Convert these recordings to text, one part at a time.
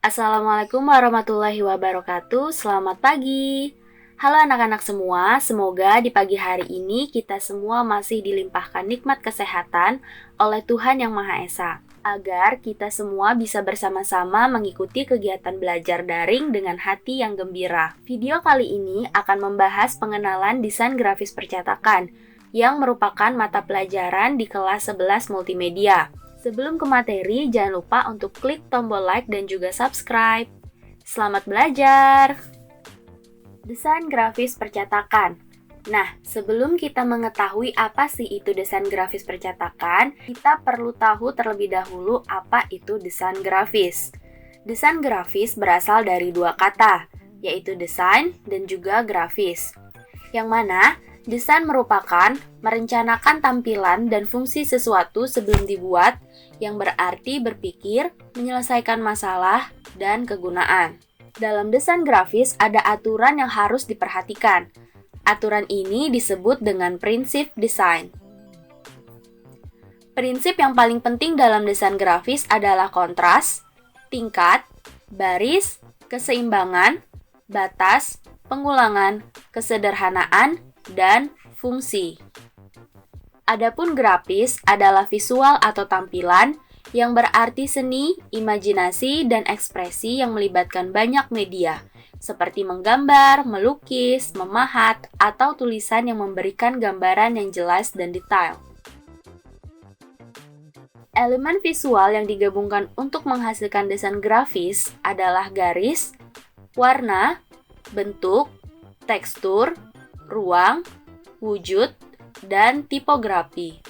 Assalamualaikum warahmatullahi wabarakatuh. Selamat pagi. Halo anak-anak semua, semoga di pagi hari ini kita semua masih dilimpahkan nikmat kesehatan oleh Tuhan Yang Maha Esa, agar kita semua bisa bersama-sama mengikuti kegiatan belajar daring dengan hati yang gembira. Video kali ini akan membahas pengenalan desain grafis percetakan, yang merupakan mata pelajaran di kelas 11 multimedia. Sebelum ke materi, jangan lupa untuk klik tombol like dan juga subscribe. Selamat belajar! Desain grafis percetakan. Nah, sebelum kita mengetahui apa sih itu desain grafis percetakan, kita perlu tahu terlebih dahulu apa itu desain grafis. Desain grafis berasal dari dua kata, yaitu desain dan juga grafis. Yang mana desain merupakan merencanakan tampilan dan fungsi sesuatu sebelum dibuat, yang berarti berpikir, menyelesaikan masalah, dan kegunaan. Dalam desain grafis ada aturan yang harus diperhatikan. Aturan ini disebut dengan prinsip desain. Prinsip yang paling penting dalam desain grafis adalah kontras, tingkat, baris, keseimbangan, batas, pengulangan, kesederhanaan, dan fungsi. Adapun grafis adalah visual atau tampilan yang berarti seni, imajinasi, dan ekspresi yang melibatkan banyak media, seperti menggambar, melukis, memahat, atau tulisan yang memberikan gambaran yang jelas dan detail. Elemen visual yang digabungkan untuk menghasilkan desain grafis adalah garis, warna, bentuk, tekstur, ruang, wujud, dan tipografi.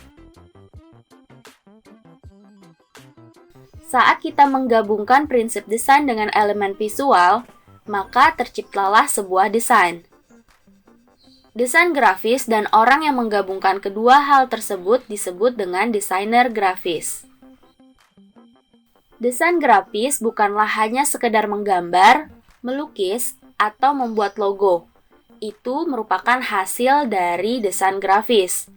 Saat kita menggabungkan prinsip desain dengan elemen visual, maka terciptalah sebuah desain. Desain grafis dan orang yang menggabungkan kedua hal tersebut disebut dengan desainer grafis. Desain grafis bukanlah hanya sekedar menggambar, melukis, atau membuat logo. Itu merupakan hasil dari desain grafis.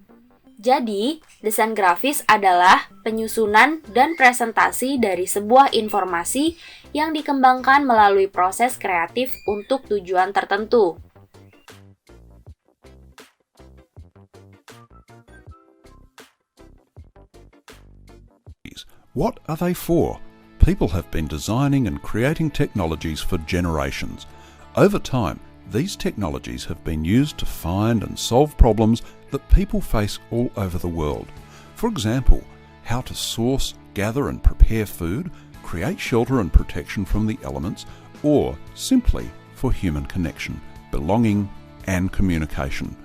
Jadi, desain grafis adalah penyusunan dan presentasi dari sebuah informasi yang dikembangkan melalui proses kreatif untuk tujuan tertentu. What are they for? People have been designing and creating technologies for generations. Over time, these technologies have been used to find and solve problems that people face all over the world. For example, how to source, gather and prepare food, create shelter and protection from the elements, or simply for human connection, belonging and communication.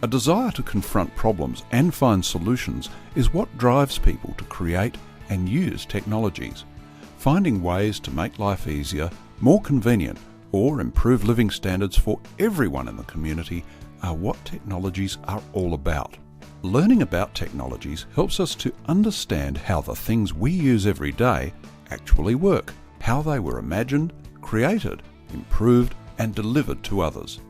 A desire to confront problems and find solutions is what drives people to create and use technologies. Finding ways to make life easier, more convenient, or improve living standards for everyone in the community are what technologies are all about. Learning about technologies helps us to understand how the things we use every day actually work, how they were imagined, created, improved, and delivered to others.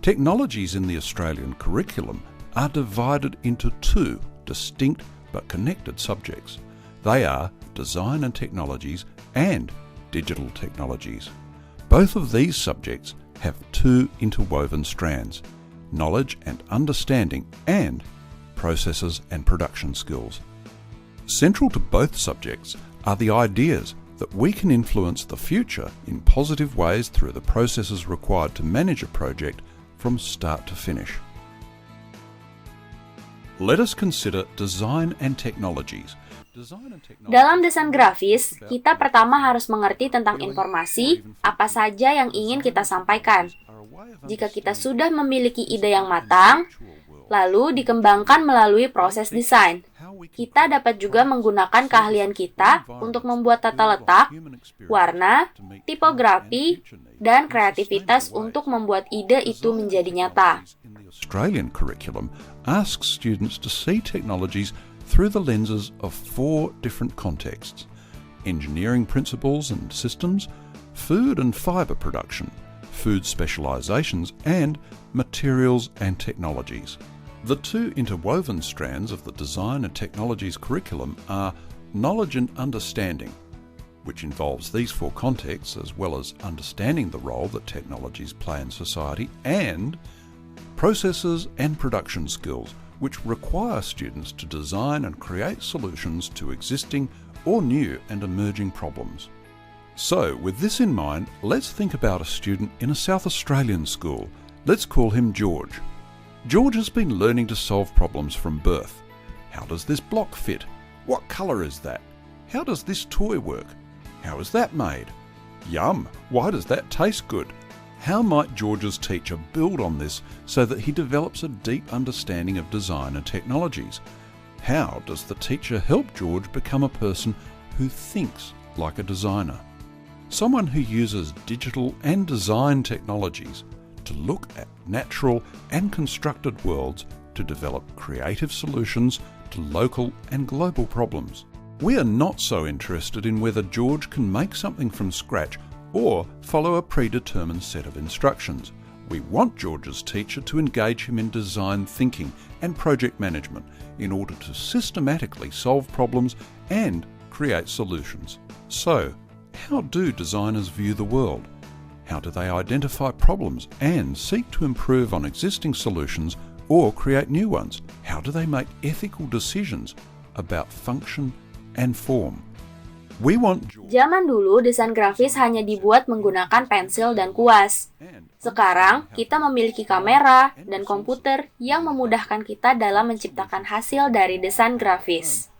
Technologies in the Australian curriculum are divided into two distinct but connected subjects. They are design and technologies and digital technologies. Both of these subjects have two interwoven strands: knowledge and understanding and processes and production skills. Central to both subjects are the ideas that we can influence the future in positive ways through the processes required to manage a project from start to finish. Let us consider design and technologies. Dalam desain grafis, kita pertama harus mengerti tentang informasi, apa saja yang ingin kita sampaikan. Jika kita sudah memiliki ide yang matang, lalu dikembangkan melalui proses desain. Kita dapat juga menggunakan keahlian kita untuk membuat tata letak, warna, tipografi, dan kreativitas untuk membuat ide itu menjadi nyata. Australian curriculum asks students to see technologies through the lenses of four different contexts: engineering principles and systems, food and fibre production, food specialisations, and materials and technologies. The two interwoven strands of the design and technologies curriculum are knowledge and understanding. which involves these four contexts as well as understanding the role that technologies play in society, and processes and production skills, which require students to design and create solutions to existing or new and emerging problems. So, with this in mind, let's think about a student in a South Australian school. Let's call him George. George has been learning to solve problems from birth. How does this block fit? What colour is that? How does this toy work? How is that made? Yum! Why does that taste good? How might George's teacher build on this so that he develops a deep understanding of design and technologies? How does the teacher help George become a person who thinks like a designer? Someone who uses digital and design technologies to look at natural and constructed worlds to develop creative solutions to local and global problems. We are not so interested in whether George can make something from scratch or follow a predetermined set of instructions. We want George's teacher to engage him in design thinking and project management in order to systematically solve problems and create solutions. So, how do designers view the world? How do they identify problems and seek to improve on existing solutions or create new ones? How do they make ethical decisions about function and form? We want Zaman dulu, desain grafis hanya dibuat menggunakan pensil dan kuas. Sekarang, kita memiliki kamera dan komputer yang memudahkan kita dalam menciptakan hasil dari desain grafis.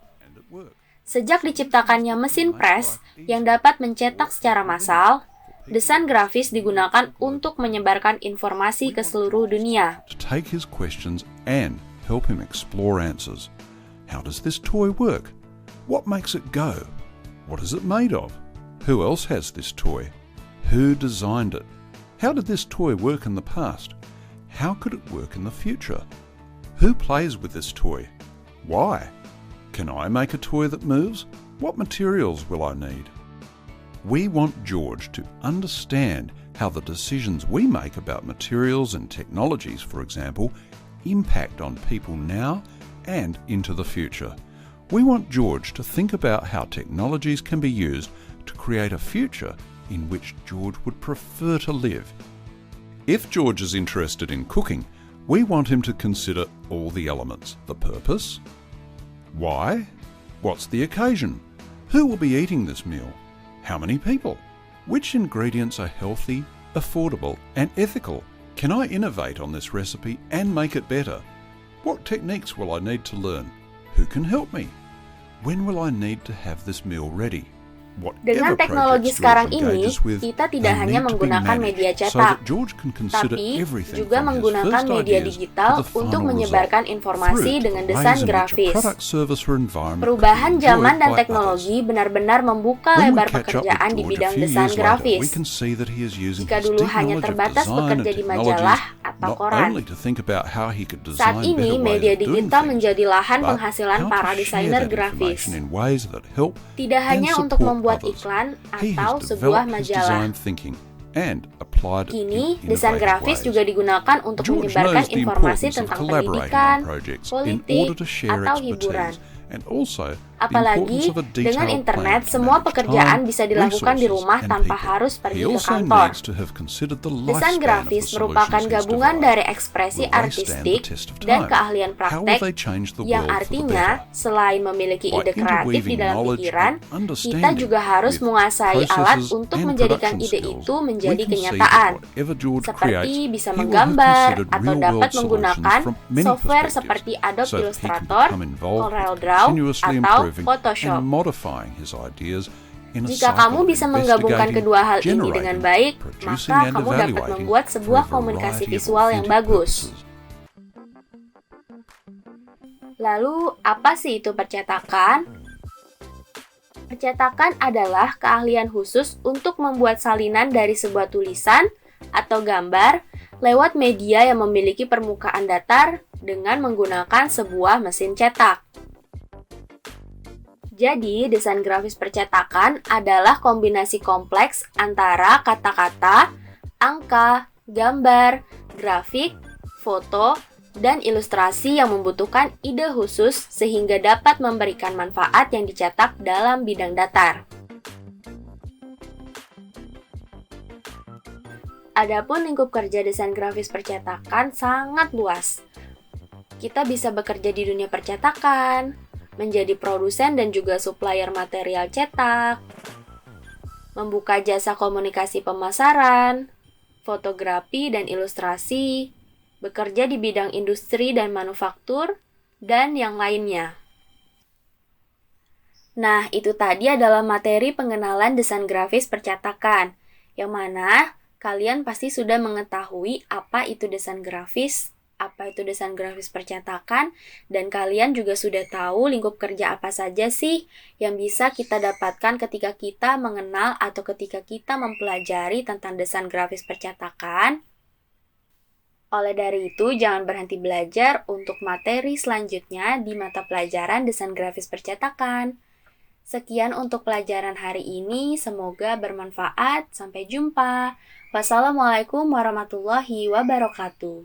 Sejak diciptakannya mesin press yang dapat mencetak secara massal, desain grafis digunakan untuk menyebarkan informasi ke seluruh dunia. to take his questions and help him explore answers. How does this toy work? What makes it go? What is it made of? Who else has this toy? Who designed it? How did this toy work in the past? How could it work in the future? Who plays with this toy? Why? Can I make a toy that moves? What materials will I need? We want George to understand how the decisions we make about materials and technologies, for example, impact on people now and into the future. We want George to think about how technologies can be used to create a future in which George would prefer to live. If George is interested in cooking, we want him to consider all the elements: the purpose, why, what's the occasion, who will be eating this meal, how many people, which ingredients are healthy, affordable and ethical. Can I innovate on this recipe and make it better? What techniques will I need to learn? Who can help me? When will I need to have this meal ready? Dengan teknologi sekarang ini, kita tidak hanya menggunakan media cetak, tapi juga menggunakan media digital untuk menyebarkan informasi dengan desain grafis. Perubahan zaman dan teknologi benar-benar membuka lebar pekerjaan di bidang desain grafis. Jika dulu hanya terbatas bekerja di majalah atau koran, saat ini media digital menjadi lahan penghasilan para desainer grafis. Tidak hanya untuk membuat iklan atau sebuah majalah. Kini, desain grafis juga digunakan untuk menyebarkan informasi tentang pendidikan, politik, atau hiburan. Apalagi, dengan internet, semua pekerjaan bisa dilakukan di rumah tanpa harus pergi ke kantor. Desain grafis merupakan gabungan dari ekspresi artistik dan keahlian praktek, yang artinya, selain memiliki ide kreatif di dalam pikiran, kita juga harus menguasai alat untuk menjadikan ide itu menjadi kenyataan, seperti bisa menggambar atau dapat menggunakan software seperti Adobe Illustrator, CorelDRAW, atau Photoshop. Jika kamu bisa menggabungkan kedua hal ini dengan baik, maka kamu dapat membuat sebuah komunikasi visual yang bagus. Lalu, apa sih itu percetakan? Percetakan adalah keahlian khusus untuk membuat salinan dari sebuah tulisan atau gambar lewat media yang memiliki permukaan datar dengan menggunakan sebuah mesin cetak. Jadi, desain grafis percetakan adalah kombinasi kompleks antara kata-kata, angka, gambar, grafik, foto, dan ilustrasi yang membutuhkan ide khusus sehingga dapat memberikan manfaat yang dicetak dalam bidang datar. Adapun lingkup kerja desain grafis percetakan sangat luas. Kita bisa bekerja di dunia percetakan, menjadi produsen dan juga supplier material cetak, membuka jasa komunikasi pemasaran, fotografi dan ilustrasi, bekerja di bidang industri dan manufaktur, dan yang lainnya. Nah, itu tadi adalah materi pengenalan desain grafis percetakan, yang mana kalian pasti sudah mengetahui apa itu desain grafis percetakan, dan kalian juga sudah tahu lingkup kerja apa saja sih yang bisa kita dapatkan ketika kita mengenal atau ketika kita mempelajari tentang desain grafis percetakan. Oleh dari itu, jangan berhenti belajar untuk materi selanjutnya di mata pelajaran desain grafis percetakan. Sekian untuk pelajaran hari ini, semoga bermanfaat. Sampai jumpa. Wassalamualaikum warahmatullahi wabarakatuh.